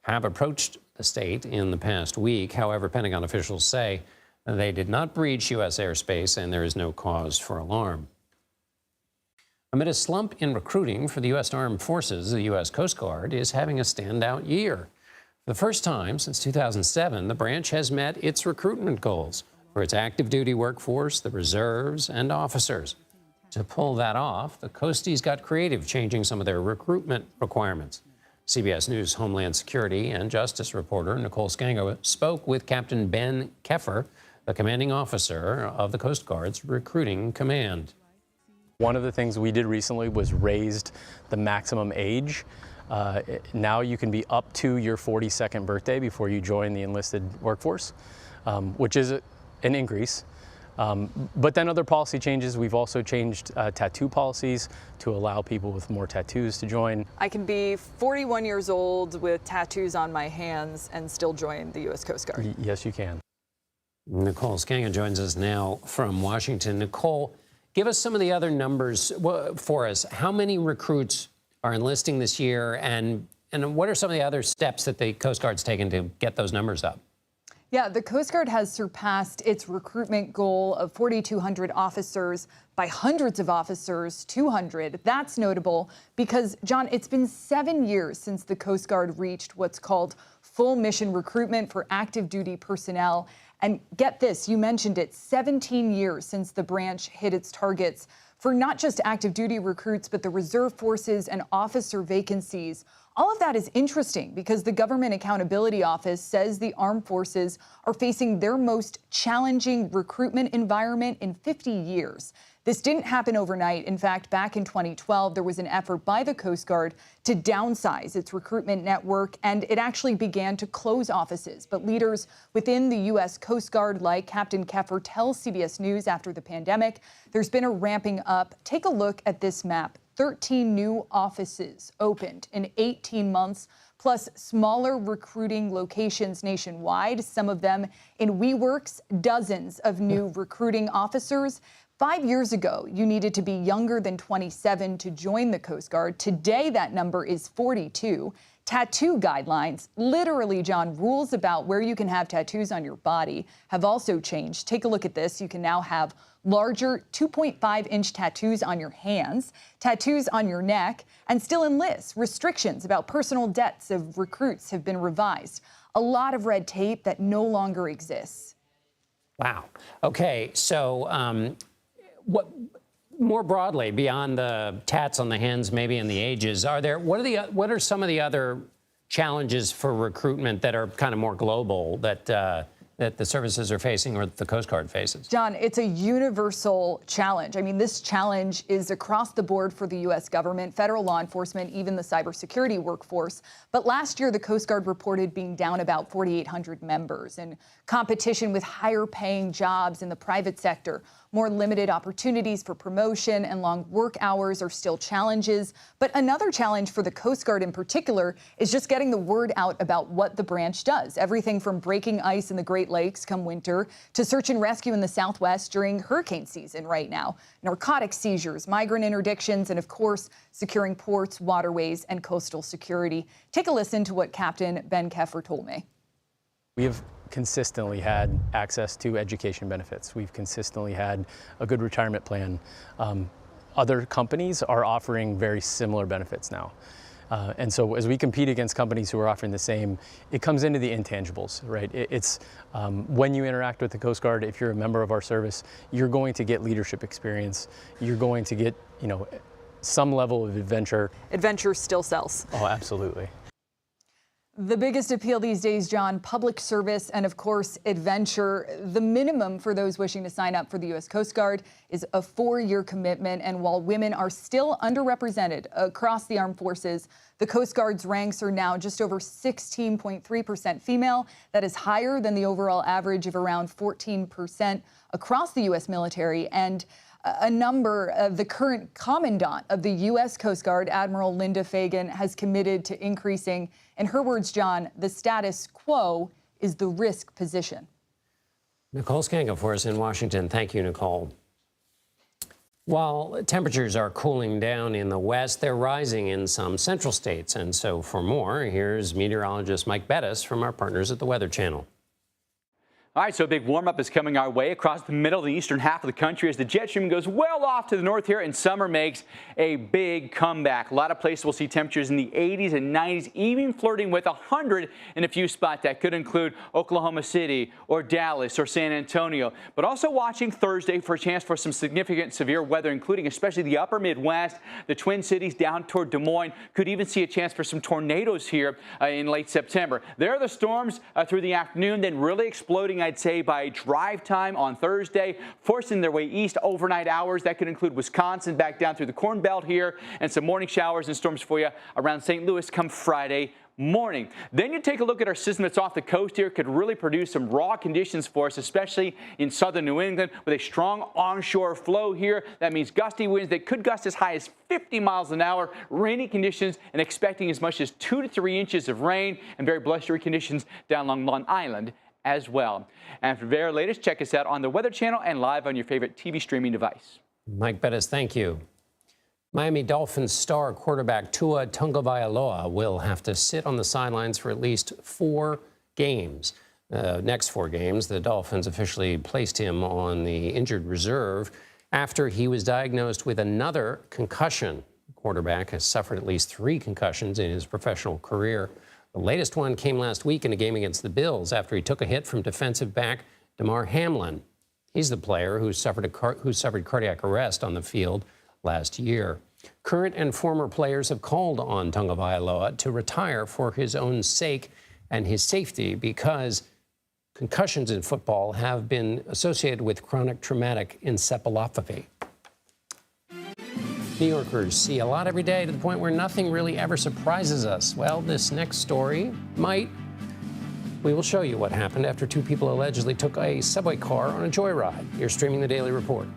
have approached the state in the past week. However, Pentagon officials say they did not breach U.S. airspace and there is no cause for alarm. Amid a slump in recruiting for the U.S. Armed Forces, the U.S. Coast Guard is having a standout year. For the first time since 2007, the branch has met its recruitment goals for its active duty workforce, the reserves, and officers. To pull that off, the Coasties got creative, changing some of their recruitment requirements. CBS News Homeland Security and Justice reporter Nicole Scango spoke with Captain Ben Keffer, the commanding officer of the Coast Guard's recruiting command. One of the things we did recently was raised the maximum age. Now you can be up to your 42nd birthday before you join the enlisted workforce, which is an increase. But then other policy changes. We've also changed tattoo policies to allow people with more tattoos to join. I can be 41 years old with tattoos on my hands and still join the U.S. Coast Guard. Yes, you can. Nicole Scango joins us now from Washington. Nicole, give us some of the other numbers for us. How many recruits are enlisting this year, and what are some of the other steps that the Coast Guard's taken to get those numbers up? Yeah, the Coast Guard has surpassed its recruitment goal of 4,200 officers by hundreds of officers, 200. That's notable because, John, it's been 7 years since the Coast Guard reached what's called full mission recruitment for active duty personnel. And get this, you mentioned it, 17 years since the branch hit its targets for not just active duty recruits, but the reserve forces and officer vacancies. All of that is interesting because the Government Accountability Office says the armed forces are facing their most challenging recruitment environment in 50 years. This didn't happen overnight. In fact, back in 2012, there was an effort by the Coast Guard to downsize its recruitment network, and it actually began to close offices. But leaders within the U.S. Coast Guard, like Captain Keffer, tell CBS News after the pandemic, there's been a ramping up. Take a look at this map. 13 new offices opened in 18 months, plus smaller recruiting locations nationwide, some of them in WeWorks, dozens of new recruiting officers. 5 years ago, you needed to be younger than 27 to join the Coast Guard. Today, that number is 42. Tattoo guidelines, literally, John, rules about where you can have tattoos on your body have also changed. Take a look at this. You can now have larger 2.5-inch tattoos on your hands, tattoos on your neck, and still enlist. Restrictions about personal debts of recruits have been revised. A lot of red tape that no longer exists. Wow. Okay, so what more broadly, beyond the tats on the hands, maybe in the ages, what are some of the other challenges for recruitment that are kind of more global that the services are facing or the Coast Guard faces? John, it's a universal challenge. I mean, this challenge is across the board for the U.S. government, federal law enforcement, even the cybersecurity workforce. But last year, the Coast Guard reported being down about 4,800 members, and competition with higher paying jobs in the private sector. More limited opportunities for promotion and long work hours are still challenges. But another challenge for the Coast Guard in particular is just getting the word out about what the branch does. Everything from breaking ice in the Great Lakes come winter to search and rescue in the Southwest during hurricane season right now. Narcotic seizures, migrant interdictions, and of course, securing ports, waterways, and coastal security. Take a listen to what Captain Ben Keffer told me. We have consistently had access to education benefits. We've consistently had a good retirement plan. Other companies are offering very similar benefits now. And so as we compete against companies who are offering the same, it comes into the intangibles, right? It's when you interact with the Coast Guard, if you're a member of our service, you're going to get leadership experience. You're going to get, some level of adventure. Adventure still sells. Oh, absolutely. The biggest appeal these days, John, public service and, of course, adventure. The minimum for those wishing to sign up for the U.S. Coast Guard is a 4-year commitment. And while women are still underrepresented across the armed forces, the Coast Guard's ranks are now just over 16.3% female. That is higher than the overall average of around 14% across the U.S. military. And a number of the current commandant of the U.S. Coast Guard, Admiral Linda Fagan, has committed to increasing, in her words, John, the status quo is the risk position. Nicole Skanka for us in Washington. Thank you, Nicole. While temperatures are cooling down in the west, they're rising in some central states. And so for more, here's meteorologist Mike Bettis from our partners at the Weather Channel. All right, so a big warm-up is coming our way across the middle of the eastern half of the country as the jet stream goes well off to the north here, and summer makes a big comeback. A lot of places will see temperatures in the 80s and 90s, even flirting with 100 in a few spots. That could include Oklahoma City or Dallas or San Antonio. But also watching Thursday for a chance for some significant severe weather, including especially the upper Midwest, the Twin Cities down toward Des Moines. Could even see a chance for some tornadoes here in late September. There are the storms through the afternoon, then really exploding, I'd say, by drive time on Thursday, forcing their way east overnight hours. That could include Wisconsin back down through the Corn Belt here, and some morning showers and storms for you around St. Louis come Friday morning. Then you take a look at our system that's off the coast here. Could really produce some raw conditions for us, especially in southern New England with a strong onshore flow here. That means gusty winds that could gust as high as 50 miles an hour, rainy conditions, and expecting as much as 2 to 3 inches of rain, and very blustery conditions down along Long Island as well. And for the very latest, check us out on the Weather Channel and live on your favorite TV streaming device. Mike Bettis, thank you. Miami Dolphins star quarterback Tua Tagovailoa will have to sit on the sidelines for at least 4 games. Next 4 games, the Dolphins officially placed him on the injured reserve after he was diagnosed with another concussion. The quarterback has suffered at least 3 concussions in his professional career. The latest one came last week in a game against the Bills after he took a hit from defensive back Damar Hamlin. He's the player who suffered cardiac arrest on the field last year. Current and former players have called on Tagovailoa to retire for his own sake and his safety because concussions in football have been associated with chronic traumatic encephalopathy. New Yorkers see a lot every day to the point where nothing really ever surprises us. Well, this next story might. We will show you what happened after 2 people allegedly took a subway car on a joyride. You're streaming the Daily Report.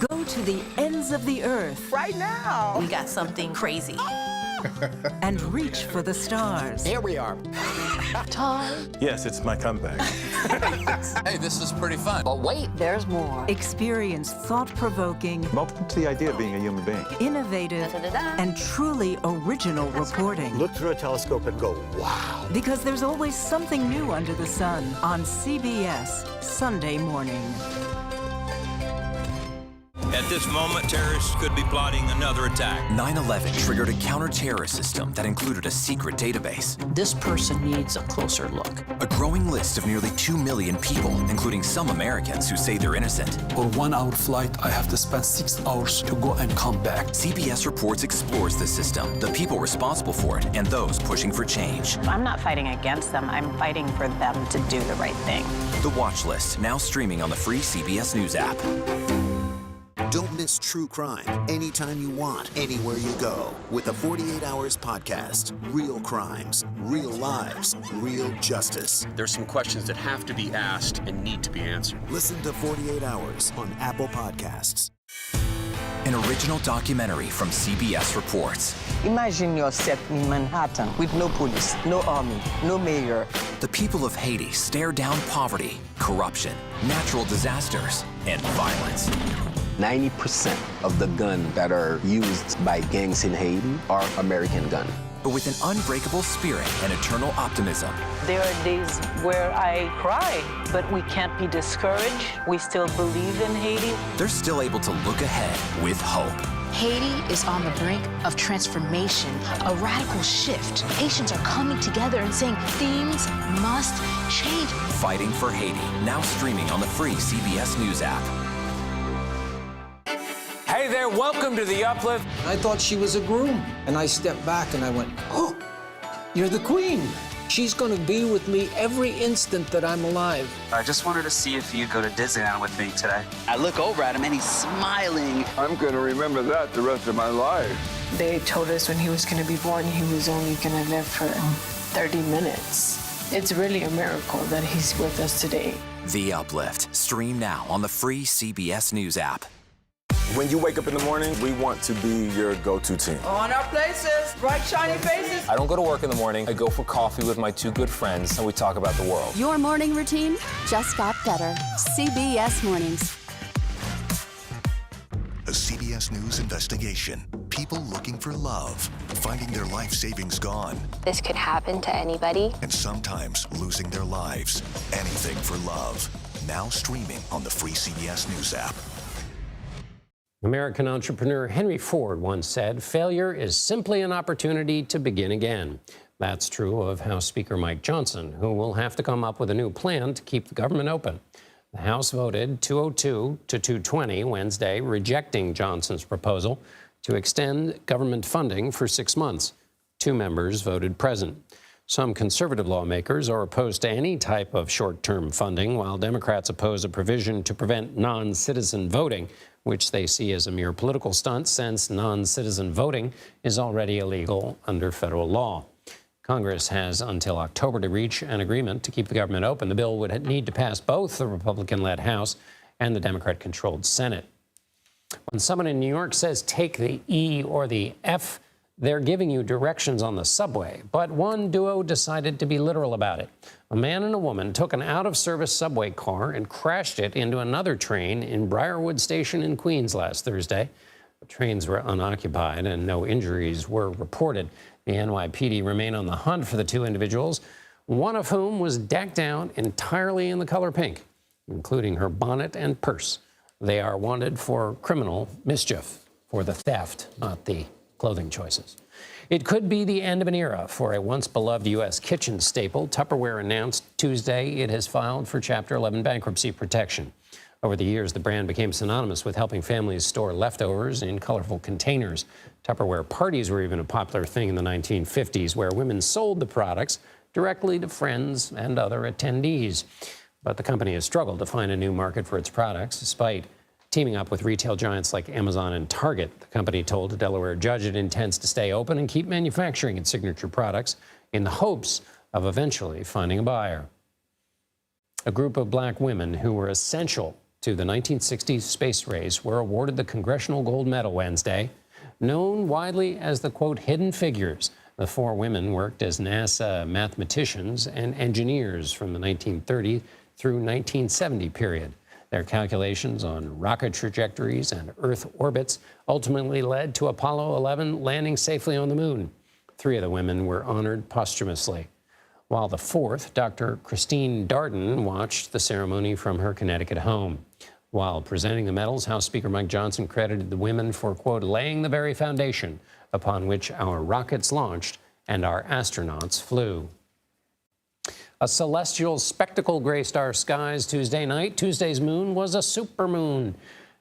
Go to the ends of the earth. Right now. We got something crazy. And reach for the stars. Here we are. Time. Yes, it's my comeback. Hey, this is pretty fun. But wait, there's more. Experience thought-provoking, I'm open to the idea of being a human being. innovative, and truly original reporting. Look through a telescope and go, wow. Because there's always something new under the sun on CBS Sunday morning. At this moment, terrorists could be plotting another attack. 9/11 triggered a counter-terrorist system that included a secret database. This person needs a closer look. A growing list of nearly 2 million people, including some Americans who say they're innocent. For 1-hour flight, I have to spend 6 hours to go and come back. CBS Reports explores the system, the people responsible for it, and those pushing for change. I'm not fighting against them. I'm fighting for them to do the right thing. The Watch List, now streaming on the free CBS News app. Don't miss true crime anytime you want, anywhere you go. With the 48 Hours podcast. Real crimes, real lives, real justice. There's some questions that have to be asked and need to be answered. Listen to 48 Hours on Apple Podcasts. An original documentary from CBS Reports. Imagine yourself in Manhattan with no police, no army, no mayor. The people of Haiti stare down poverty, corruption, natural disasters, and violence. 90% of the guns that are used by gangs in Haiti are American guns. But with an unbreakable spirit and eternal optimism. There are days where I cry, but we can't be discouraged. We still believe in Haiti. They're still able to look ahead with hope. Haiti is on the brink of transformation, a radical shift. Haitians are coming together and saying things must change. Fighting for Haiti, now streaming on the free CBS News app. Hey there, welcome to The Uplift. I thought she was a groom, and I stepped back and I went, oh, you're the queen. She's gonna be with me every instant that I'm alive. I just wanted to see if you'd go to Disneyland with me today. I look over at him and he's smiling. I'm gonna remember that the rest of my life. They told us when he was going to be born, he was only going to live for 30 minutes. It's really a miracle that he's with us today. The Uplift, stream now on the free CBS News app. When you wake up in the morning, we want to be your go-to team. On our places, bright, shiny faces. I don't go to work in the morning. I go for coffee with my 2 good friends, and we talk about the world. Your morning routine just got better. CBS Mornings. A CBS News investigation. People looking for love, finding their life savings gone. This could happen to anybody. And sometimes losing their lives. Anything for love. Now streaming on the free CBS News app. American entrepreneur Henry Ford once said, "Failure is simply an opportunity to begin again." That's true of House Speaker Mike Johnson, who will have to come up with a new plan to keep the government open. The House voted 202 to 220 Wednesday, rejecting Johnson's proposal to extend government funding for 6 months. 2 members voted present. Some conservative lawmakers are opposed to any type of short-term funding, while Democrats oppose a provision to prevent non-citizen voting, which they see as a mere political stunt since non-citizen voting is already illegal under federal law. Congress has until October to reach an agreement to keep the government open. The bill would need to pass both the Republican-led House and the Democrat-controlled Senate. When someone in New York says take the E or the F, They're giving you directions on the subway, but one duo decided to be literal about it. A man and a woman took an out-of-service subway car and crashed it into another train in Briarwood Station in Queens last Thursday. The trains were unoccupied and no injuries were reported. The NYPD remain on the hunt for the two individuals, one of whom was decked out entirely in the color pink, including her bonnet and purse. They are wanted for criminal mischief, for the theft, not the clothing choices. It could be the end of an era for a once-beloved U.S. kitchen staple. Tupperware announced Tuesday it has filed for Chapter 11 bankruptcy protection. Over the years, the brand became synonymous with helping families store leftovers in colorful containers. Tupperware parties were even a popular thing in the 1950s, where women sold the products directly to friends and other attendees. But the company has struggled to find a new market for its products, despite teaming up with retail giants like Amazon and Target. The company told a Delaware judge it intends to stay open and keep manufacturing its signature products in the hopes of eventually finding a buyer. A group of black women who were essential to the 1960s space race were awarded the Congressional Gold Medal Wednesday. Known widely as the, quote, hidden figures, the four women worked as NASA mathematicians and engineers from the 1930 through 1970 period. Their calculations on rocket trajectories and Earth orbits ultimately led to Apollo 11 landing safely on the moon. Three of the women were honored posthumously, while the fourth, Dr. Christine Darden, watched the ceremony from her Connecticut home. While presenting the medals, House Speaker Mike Johnson credited the women for, quote, laying the very foundation upon which our rockets launched and our astronauts flew. A celestial spectacle graced our skies Tuesday night. Tuesday's moon was a supermoon,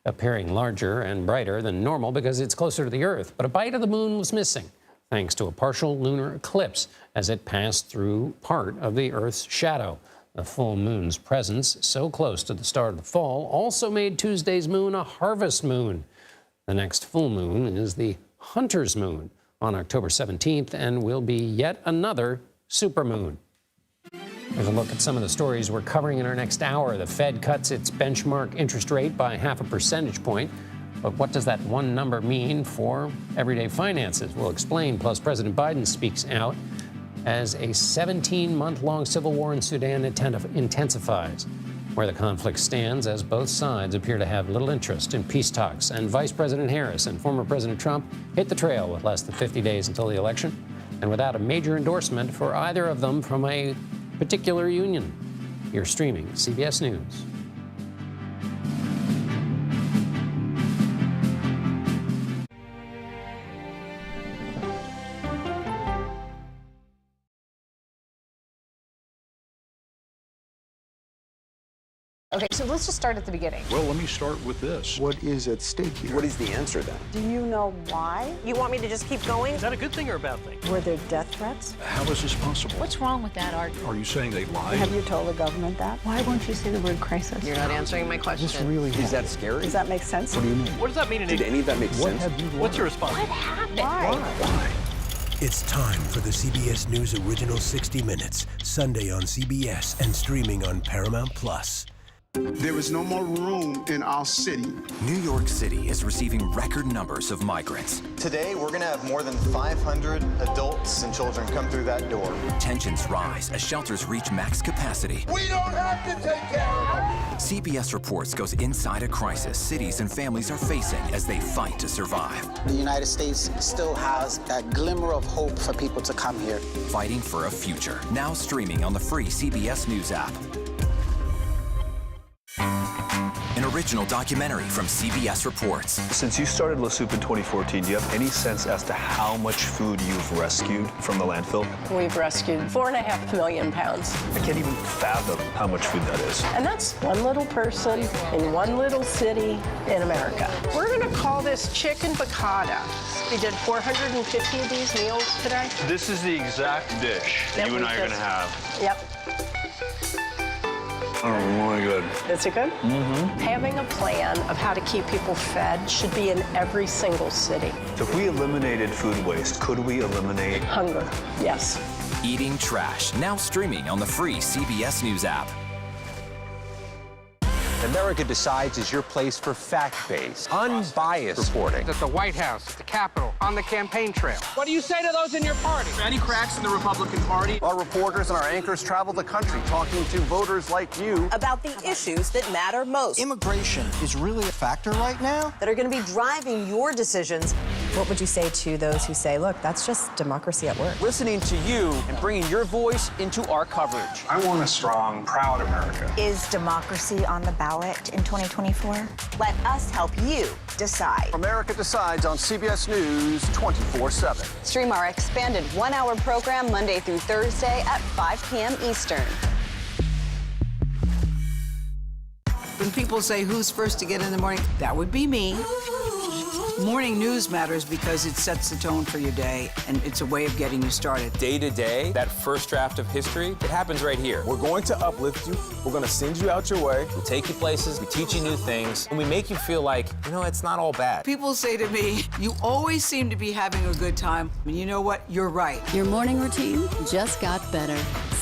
appearing larger and brighter than normal because it's closer to the Earth. But a bite of the moon was missing, thanks to a partial lunar eclipse as it passed through part of the Earth's shadow. The full moon's presence, so close to the start of the fall, also made Tuesday's moon a harvest moon. The next full moon is the Hunter's moon on October 17th and will be yet another supermoon. Here's a look at some of the stories we're covering in our next hour. The Fed cuts its benchmark interest rate by 0.5 percentage point. But what does that one number mean for everyday finances? We'll explain. Plus, President Biden speaks out as a 17-month-long civil war in Sudan intensifies, where the conflict stands as both sides appear to have little interest in peace talks. And Vice President Harris and former President Trump hit the trail with less than 50 days until the election, and without a major endorsement for either of them from a particular union. You're streaming CBS News. Okay, so let's just start at the beginning. Well, let me start with this. What is at stake here? What is the answer then? Do you know why? You want me to just keep going? Is that a good thing or a bad thing? Were there death threats? How is this possible? What's wrong with that argument? Are you saying they lied? Have you told the government that? Why won't you say the word crisis? You're not answering my question. This really Is that scary? Does that make sense? What do you mean? What does that mean in Did any of that make sense? Have you What's your response? What happened? Why? It's time for the CBS News Original 60 Minutes, Sunday on CBS and streaming on Paramount Plus. There is no more room in our city. New York City is receiving record numbers of migrants. Today, we're going to have more than 500 adults and children come through that door. Tensions rise as shelters reach max capacity. We don't have to take care of them. CBS Reports goes inside a crisis cities and families are facing as they fight to survive. The United States still has that glimmer of hope for people to come here. Fighting for a future. Now streaming on the free CBS News app. An original documentary from CBS Reports. Since you started La Soup in 2014, do you have any sense as to how much food you've rescued from the landfill? We've rescued 4.5 million pounds. I can't even fathom how much food that is. And that's one little person in one little city in America. We're going to call this chicken piccata. We did 450 of these meals today. This is the exact dish that you and I are going to have. Yep. Oh, my good. Is it good? Mm-hmm. Having a plan of how to keep people fed should be in every single city. If we eliminated food waste, could we eliminate hunger? Yes. Eating Trash, now streaming on the free CBS News app. America Decides is your place for fact-based, unbiased reporting. At the White House, at the Capitol, on the campaign trail. What do you say to those in your party? Any cracks in the Republican Party? Our reporters and our anchors travel the country talking to voters like you about the issues that matter most. Immigration is really a factor right now that are going to be driving your decisions. What would you say to those who say, look, that's just democracy at work? Listening to you and bringing your voice into our coverage. I want a strong, proud America. Is democracy on the ballot in 2024? Let us help you decide. America Decides on CBS News 24/7. Stream our expanded one-hour program Monday through Thursday at 5 p.m. Eastern. When people say who's first to get in the morning, that would be me. Morning news matters because it sets the tone for your day, and it's a way of getting you started. Day to day, that first draft of history, it happens right here. We're going to uplift you. We're going to send you out your way. We take you places, we teach you new things, and we make you feel like, it's not all bad. People say to me, you always seem to be having a good time. And you know what? You're right. Your morning routine just got better.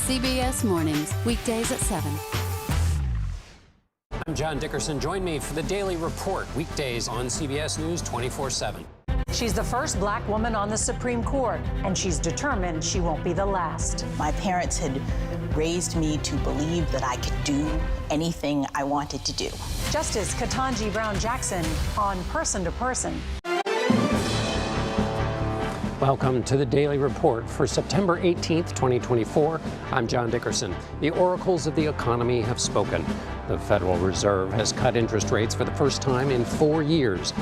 CBS Mornings, weekdays at 7. I'm John Dickerson. Join me for the Daily Report, weekdays on CBS News 24/7. She's the first black woman on the Supreme Court, and she's determined she won't be the last. My parents had raised me to believe that I could do anything I wanted to do. Justice Ketanji Brown Jackson on Person to Person. Welcome to the Daily Report for September 18th, 2024. I'm John Dickerson. The oracles of the economy have spoken. The Federal Reserve has cut interest rates for the first time in 4 years.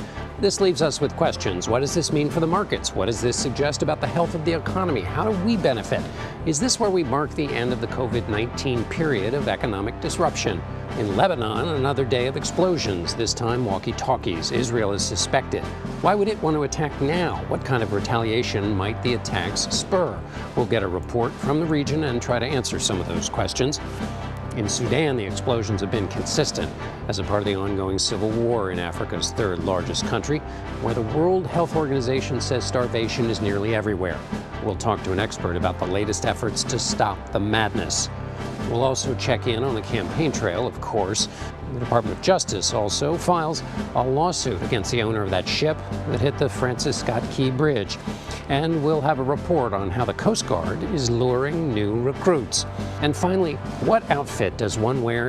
This leaves us with questions. What does this mean for the markets? What does this suggest about the health of the economy? How do we benefit? Is this where we mark the end of the COVID-19 period of economic disruption? In Lebanon, another day of explosions, this time walkie-talkies. Israel is suspected. Why would it want to attack now? What kind of retaliation might the attacks spur? We'll get a report from the region and try to answer some of those questions. In Sudan, the explosions have been consistent as a part of the ongoing civil war in Africa's third largest country, where the World Health Organization says starvation is nearly everywhere. We'll talk to an expert about the latest efforts to stop the madness. We'll also check in on the campaign trail, of course. The Department of Justice also files a lawsuit against the owner of that ship that hit the Francis Scott Key Bridge. And we'll have a report on how the Coast Guard is luring new recruits. And finally, what outfit does one wear